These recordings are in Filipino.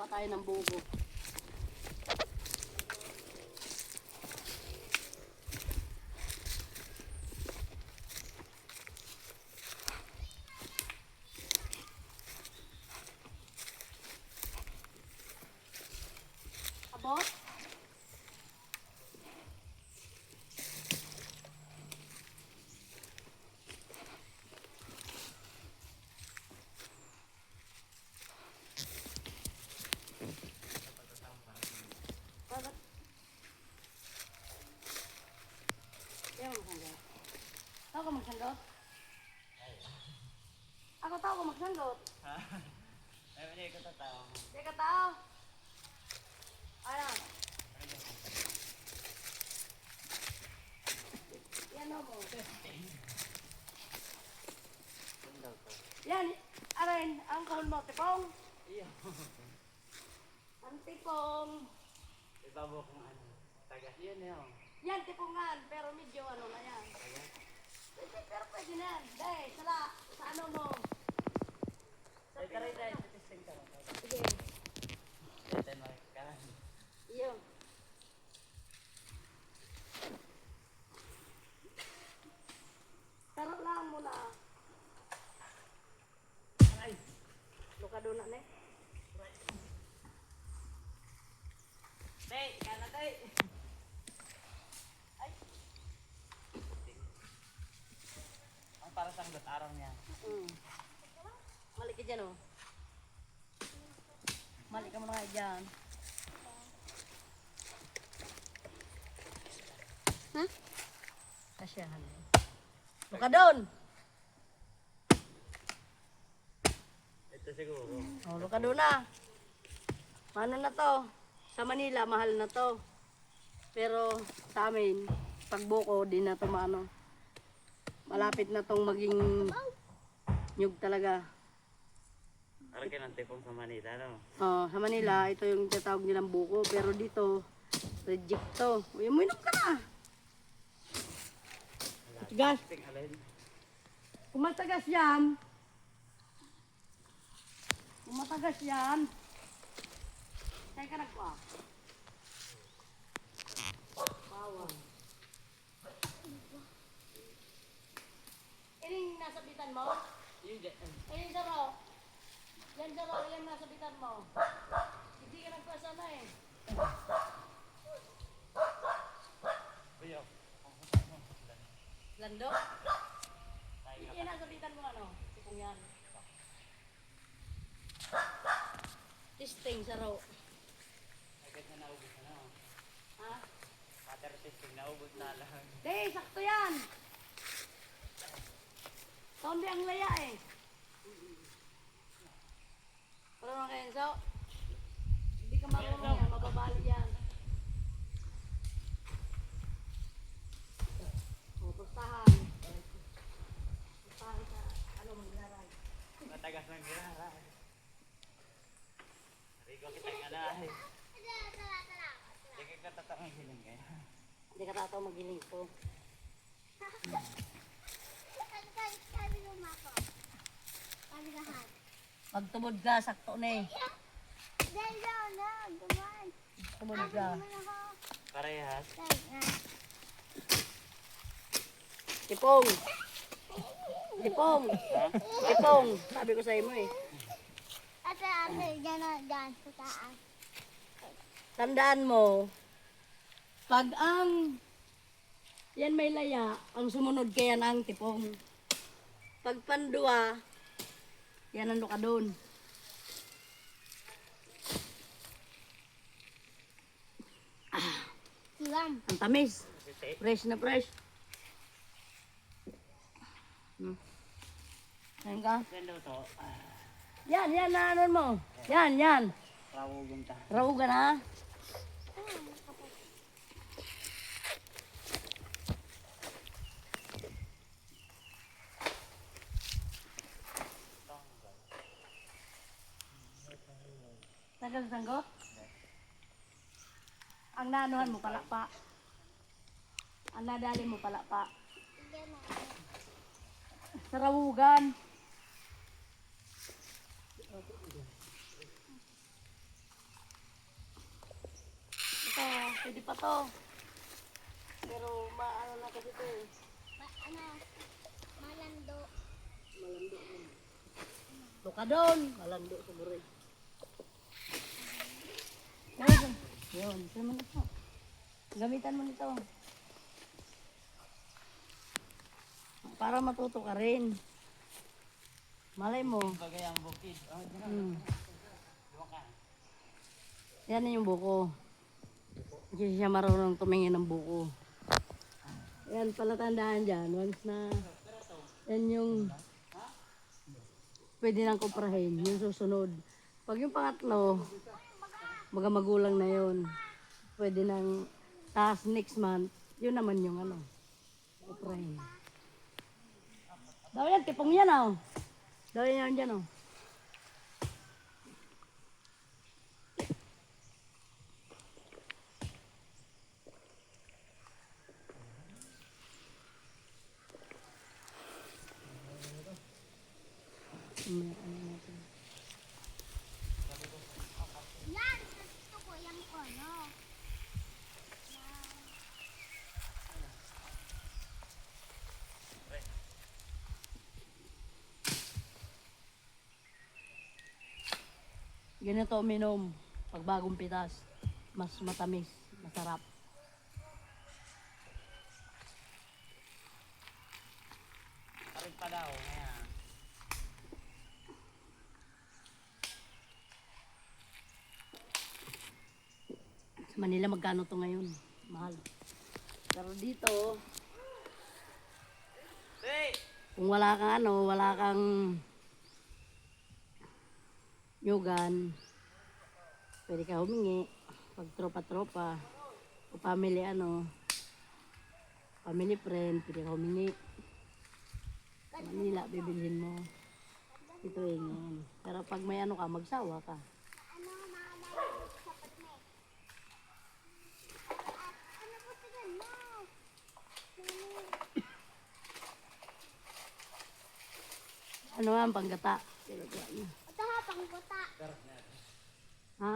Kuha tayo ng buko. Abot? Tahu ka magsandot? Ako tahu ka magsandot. Ay, hindi ko tatawa. Hindi ka tao. Ano? Yan mo. Yan, aray, ang kahon mo, tipong. Iyo. Ang tipong. Ibabo kung ano. Tagas yun yun. Yan, tipungan, pero medyo ano na yan. Pero pwede na yan. Dahil, sa ano mo. Ay, taray tayo. Testing ka. Sige. Testing mo ka. Iyo. Taro lang muna. Ay! Luka doon na, ne? Tay! Kana tay! Ay. Ang para sa araw niya. Malik ka dyan, oh. Malik ka muna kayo dyan. Ha? Kasyahan. Luka doon! Ito siguro. Oh, luka doon na. Ano na to? Sa Manila, mahal na to. Pero sa amin, pagbuko, di na to maano. Malapit na tong maging nyug talaga. Parang kayo ng tipong sa Manila, no? Oh, sa Manila, ito yung tatawag nilang buko. Pero dito, reject to. Uy, uminom ka na. Matigas. Testing alin. Kung matagas yan, saan ka nagpa? Bawang. Ining nasabitan mo? Yun dyan. Ayun daro. Yan daro, yan nasabitan mo. Hindi ka nagpasana eh. Kuya. Lando? Yan nasabitan mo ano? Sikong yan. Testing sa raw. Agad na naubos na, no? Ha? Water testing, naubos na lang. Dey, sakto yan. Tombi ang laya eh. Pero mga Kenzo, hindi ka marunong yan, mababali yan. O, pustahan. Pustahan ka, ano, maglaray. Matagas ng ginara. Rico kita nga na. Hindi ka tatakang hiling kaya. Hindi ka tataw magiling po. Magtubod ka, sakto na eh. Tubod ka. Parehas. Tipong. Tipong. Tipong. Sabi ko sa mo eh. Tandaan mo, pag ang yan may laya, ang sumunod kaya ang tipong. Pag pandua, yan ang lukadon. Ang tamis. Fresh na fresh. Ayan ka. Ganda to. Yan na ano mo. Yan. Rawugan ta. Rawugan ha. Tagal sanggo? Ang nanuhan mo pala pa. Ang nadali mo pala pa. Sa rawugan. Pwede pa to. Pero maano na kasi to eh. Malando. Malando mo. Luka doon. Malando siguro eh. Yun. Saan mo na to? Gamitan mo nito. Para matuto ka rin. Malay mo. Bagay ang bukid. Oh, luwakan. Yan na yung buko. Hindi siya marunong tumingin ng buko. Yan, palatandaan dyan. Once na yan yung pwede nang kuprahin, yung susunod. Pag yung pangatlo, magulang na yun. Pwede nang taas next month, yun naman yung ano, kuprahin. Daw yan, tipong yan oh. Daw yan dyan oh. Yan, gusto ko yung kono. Ganito uminom pag bagong pitas. Mas matamis, masarap. Arin pa daw. Ngayon. Sa Manila magkano to ngayon? Mahal. Pero dito, Hey! kung wala kang ano, wala kang yugan, pwede ka humingi. Pag tropa-tropa, o family ano, family friend, pwede ka humingi. Sa Manila, bibilhin mo. Ito yun. Pero pag may ano ka, magsawa ka. Ano, maalala sa patme. Ano po tingnan mo? Ano nga ang panggata? Pinagawa niya. Ito ha, pangkuta. Ha?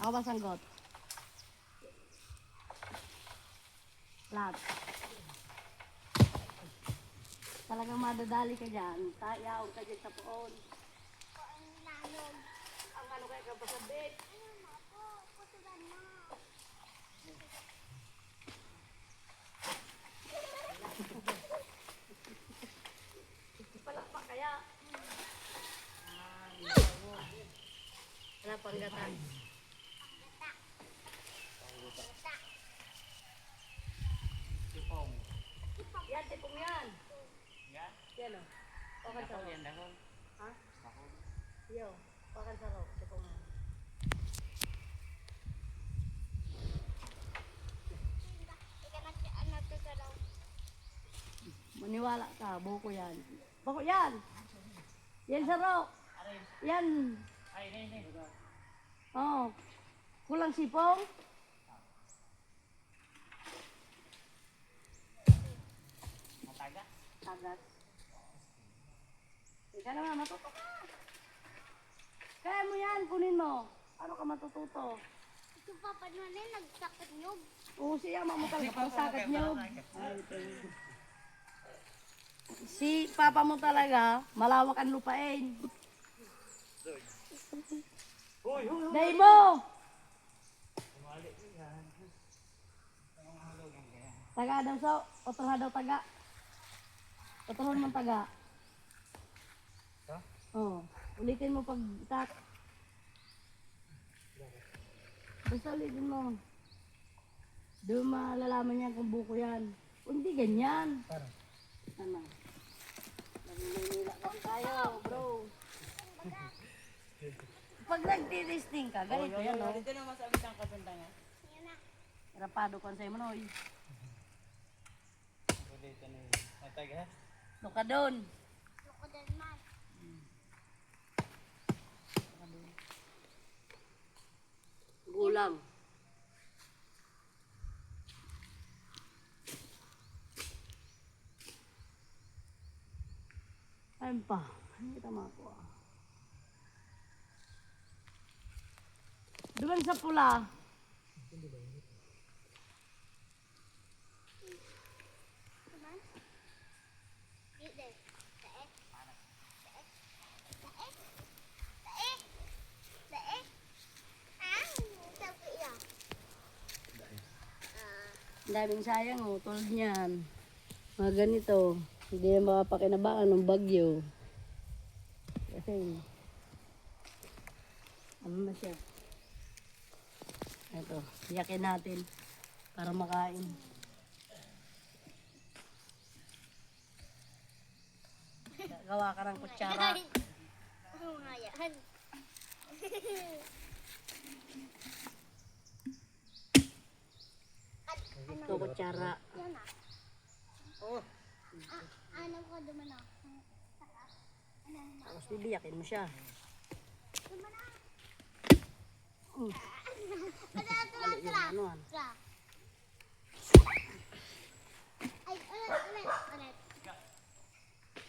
Ako ba sanggot? Lahat. Talagang madadali ka dyan. Tayaw ka dyan sa poon. Ko ang lanog. Ang ano kaya ka pasabik? Ano mo po? Putugan mo. Palakpak kaya. Wala panggatan. Tipong. Yan, tipong yan. Yan. Yan o. Pakan sa Dahon ro. yan, dahon. Ha? Dahon. Yo, pakan sa ro. Tipong yan. Ika na ano to sa daw. Maniwala ka, buko yan. Buko yan! Yan sa ro. Arin. Yan. Ay, ini. Oh. Kulang sipong. Mataga. Tagas. Ika naman, matuto ka. Kaya mo yan, kunin mo. Paano ka matututo? Ito papa naman nagsakit nyog. Oo, siya mamutal ka pang sakat niyo. Si papa mo talaga, malawak ang lupain. Uy, uy, uy. Day mo! Tumali ko yan. Ang mahulog yan kaya. Taga daw so, otroha daw taga. Otrohon mong taga. Ha? Oo. Ulitin mo pag tak. Basta ulitin mo. Doon malalaman niya kung buko yan. Kung hindi ganyan. Parang. Ano? Nagmimila kasi tayo, bro. Pag nagtitisting ka, ganito yan, no? Dito na masabi ang kasundangan. Yan na. Rapado kan sa'yo mo, no? Dito na yun. Mataga. Doon ka doon. Loko din man. Gulang. Ayun pa. Ano kita makuha? Doon sa pula. Naman? Dito. Dae. Dae. Dae. Dae. Dae. Ah, sabi iya. Ang daming sayang oh, tulad niyan. Mga ganito. Hindi na makapakinabangan ng bagyo. Kasi, ano na siya. Ito, yakin natin para makain. Gawa ka ng kutsara. Oo nga yan. Ito kutsara. Yan ah. Oh, Ano ko duman ah. Saka. Ano na. Tapos bibiyakin mo siya. Duman ah. Mm. Tara. Yung anuan. Tara. Ay, ulit.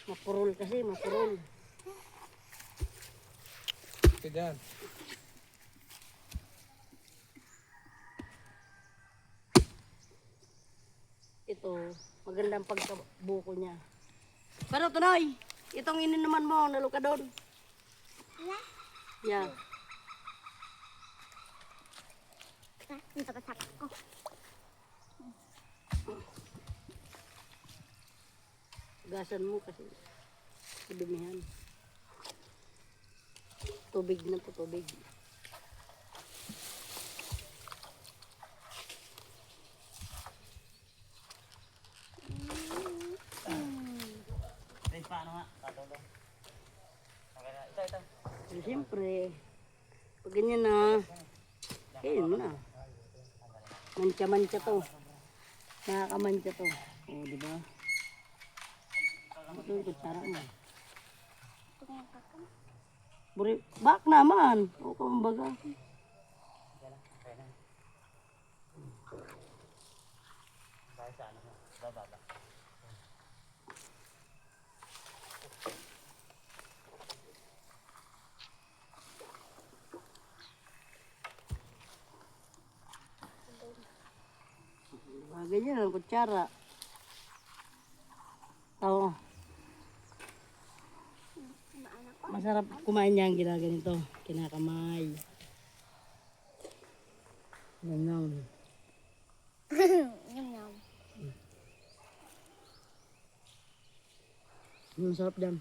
Mapurol kasi, mapurol. kailan? Ito, magandang pagkabuko niya. Pero Tunoy, itong ininuman mo, naluka doon. Yan. Yeah. Ang tapasak ko. Gasan mo kasi kadumihan. Tubig na to, tubig. Ay, paano nga? Tatulong. Okay na. Ito. Eh, siyempre, pag ganyan na, kainin mo na. Mancha-mancha to. Nakakamancha to. O, di ba? Ito yung kutsara mo. Bak naman. O, kumbaga. Dahil sa ano mo? Bababa. Ganyan ang kutsara. Oo. Masarap kumain niya ang ginaganito. Kinakamay. Ganyan. Yum yum. Masarap dyan.